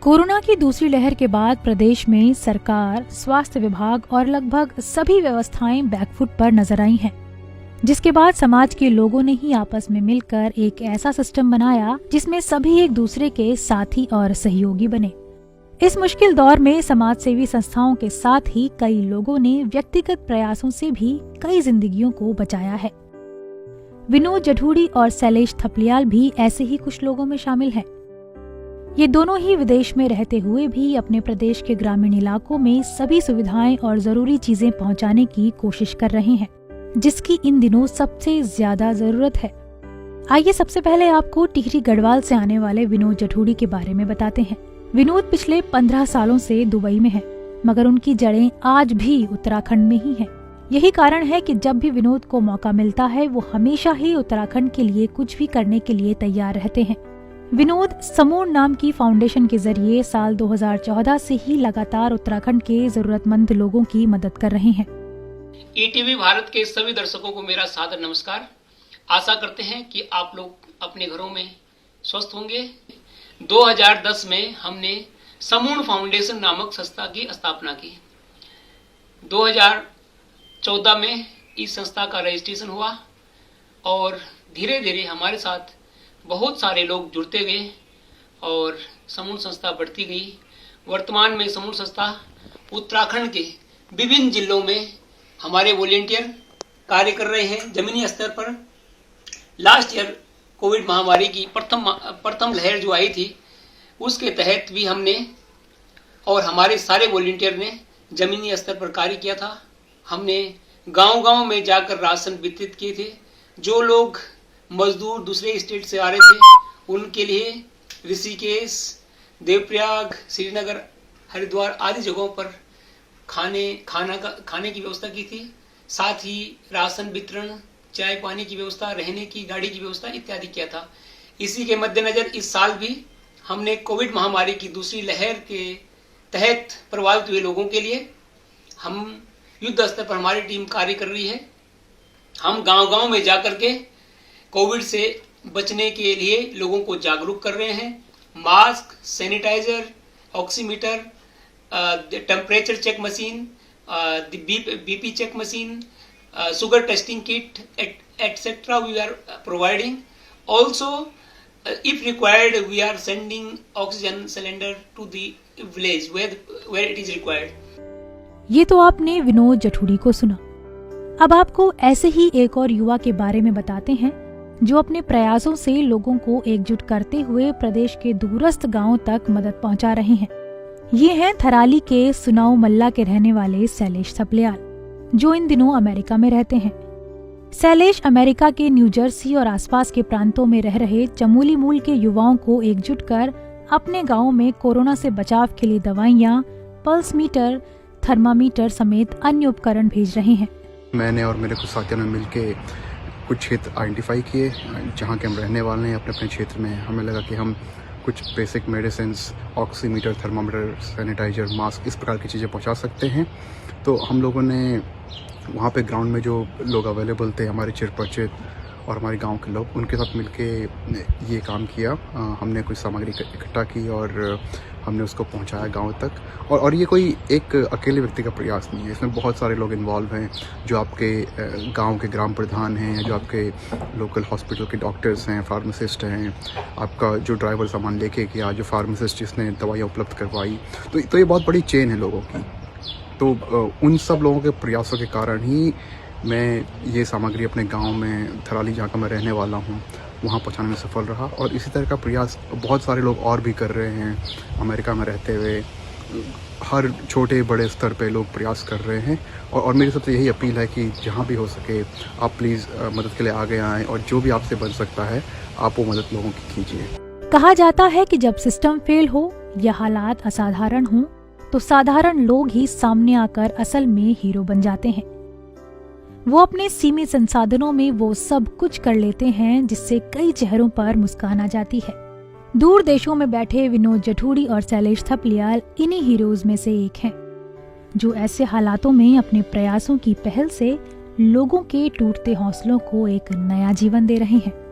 Corona की दूसरी लहर के बाद प्रदेश में सरकार, स्वास्थ्य विभाग और लगभग सभी व्यवस्थाएं बैकफुट पर नजर आई हैं, जिसके बाद समाज के लोगों ने ही आपस में मिलकर एक ऐसा सिस्टम बनाया जिसमें सभी एक दूसरे के साथी और सहयोगी बने। इस मुश्किल दौर में समाज सेवी संस्थाओं के साथ ही कई लोगों ने व्यक्तिगत प्रयासों से भी कई जिंदगियों को बचाया है। विनोद जठुड़ी और शैलेश थपलियाल भी ऐसे ही कुछ लोगों में शामिल हैं। ये दोनों ही विदेश में रहते हुए भी अपने प्रदेश के ग्रामीण इलाकों में सभी सुविधाएं और जरूरी चीजें पहुंचाने की कोशिश कर रहे हैं, जिसकी इन दिनों सबसे ज्यादा जरूरत है। आइए सबसे पहले आपको टिहरी गढ़वाल से आने वाले विनोद जठुड़ी के बारे में बताते हैं। विनोद पिछले 15 सालों से दुबई में है, मगर उनकी जड़ें आज भी उत्तराखंड में ही हैं। यही कारण है कि जब भी विनोद को मौका मिलता है वो हमेशा ही उत्तराखंड के लिए कुछ भी करने के लिए तैयार रहते हैं। विनोद समूह नाम की फाउंडेशन के जरिए साल 2014 से ही लगातार उत्तराखंड के जरूरतमंद लोगों की मदद कर रहे हैं। ईटीवी भारत के सभी दर्शकों को मेरा सादर नमस्कार। आशा करते हैं कि आप लोग अपने घरों में स्वस्थ होंगे। 2010 में हमने समूह फाउंडेशन नामक संस्था की स्थापना की। 2014 में इस संस्था का रजिस्ट्रेशन हुआ और धीरे धीरे हमारे साथ बहुत सारे लोग जुड़ते गए और समूह संस्था बढ़ती गई। वर्तमान में समूह संस्था उत्तराखंड के विभिन्न जिलों में हमारे वॉलेंटियर कार्य कर रहे हैं। जमीनी स्तर पर लास्ट ईयर कोविड महामारी की प्रथम लहर जो आई थी, उसके तहत भी हमने और हमारे सारे वॉलेंटियर ने जमीनी स्तर पर कार्य किया था। हमने गांव-गांव में जाकर राशन वितरित किए थे। जो लोग मजदूर दूसरे स्टेट से आ रहे थे उनके लिए ऋषिकेश, देवप्रयाग, श्रीनगर, हरिद्वार आदि जगहों पर खाने की व्यवस्था की थी। साथ ही राशन वितरण, चाय पानी की व्यवस्था, रहने की गाड़ी की व्यवस्था इत्यादि किया था। इसी के मद्देनजर इस साल भी हमने कोविड महामारी की दूसरी लहर के तहत प्रभावित हुए लोगों के लिए हम युद्ध स्तर पर हमारी टीम कार्य कर रही है। हम गांव-गांव में जाकर के कोविड से बचने के लिए लोगों को जागरूक कर रहे हैं। Mask, sanitizer, oximeter, temperature check machine, BP check machine, sugar testing kit, etc. we are providing. Also, if required, we are sending oxygen cylinder to the village where it is required. ये तो आपने विनोद जठुड़ी को सुना। अब आपको ऐसे ही एक और युवा के बारे में बताते हैं जो अपने प्रयासों से लोगों को एकजुट करते हुए प्रदेश के दूरस्थ गांवों तक मदद पहुंचा रहे हैं। ये हैं थराली के सुनाऊ मल्ला के रहने वाले शैलेश थपलियाल, जो इन दिनों अमेरिका में रहते हैं। शैलेश अमेरिका के न्यू जर्सी और आसपास के प्रांतों में रह रहे चमोली मूल के युवाओं को एकजुट कर अपने गांव में कोरोना से बचाव के लिए दवाइयां, पल्स मीटर, थर्मामीटर समेत अन्य उपकरण भेज रहे हैं। मैंने और मेरे कुछ साथियों ने मिलके कुछ क्षेत्र आइडेंटिफाई किए जहाँ के हम रहने वाले हैं। अपने अपने क्षेत्र में हमें लगा कि हम कुछ basic medicine, oximeter, thermometer, sanitizer, mask, इस प्रकार की चीज़ें पहुँचा सकते हैं। तो हम लोगों ने वहाँ पे ग्राउंड में जो लोग अवेलेबल थे, हमारे चिर परिचित और हमारे गांव के लोग, उनके साथ मिलके ये काम किया। हमने कुछ सामग्री इकट्ठा की और हमने उसको पहुंचाया गांव तक। और ये कोई एक अकेले व्यक्ति का प्रयास नहीं है, इसमें बहुत सारे लोग इन्वॉल्व हैं। जो आपके गांव के ग्राम प्रधान हैं, जो आपके लोकल हॉस्पिटल के डॉक्टर्स हैं, फार्मासिस्ट हैं, आपका जो ड्राइवर सामान लेके गया, जो फार्मासिस्ट जिसने दवाइयाँ उपलब्ध करवाई। तो ये बहुत बड़ी चेन है लोगों की। तो उन सब लोगों के प्रयासों के कारण ही मैं ये सामग्री अपने गांव में थराली, जहाँ का मैं रहने वाला हूँ, वहाँ पहुँचाने में सफल रहा। और इसी तरह का प्रयास बहुत सारे लोग और भी कर रहे हैं। अमेरिका में रहते हुए हर छोटे बड़े स्तर पे लोग प्रयास कर रहे हैं। और मेरी सबसे यही अपील है कि जहाँ भी हो सके आप प्लीज़ मदद के लिए आगे आएँ और जो भी आपसे बन सकता है आप वो मदद लोगों की कीजिए। कहा जाता है कि जब सिस्टम फेल हो या हालात असाधारण हो तो साधारण लोग ही सामने आकर असल में हीरो बन जाते हैं। वो अपने सीमित संसाधनों में वो सब कुछ कर लेते हैं जिससे कई चेहरों पर मुस्कान आ जाती है। दूर देशों में बैठे विनोद जठुड़ी और शैलेश थपलियाल इन्हीं हीरोज में से एक हैं, जो ऐसे हालातों में अपने प्रयासों की पहल से लोगों के टूटते हौसलों को एक नया जीवन दे रहे हैं।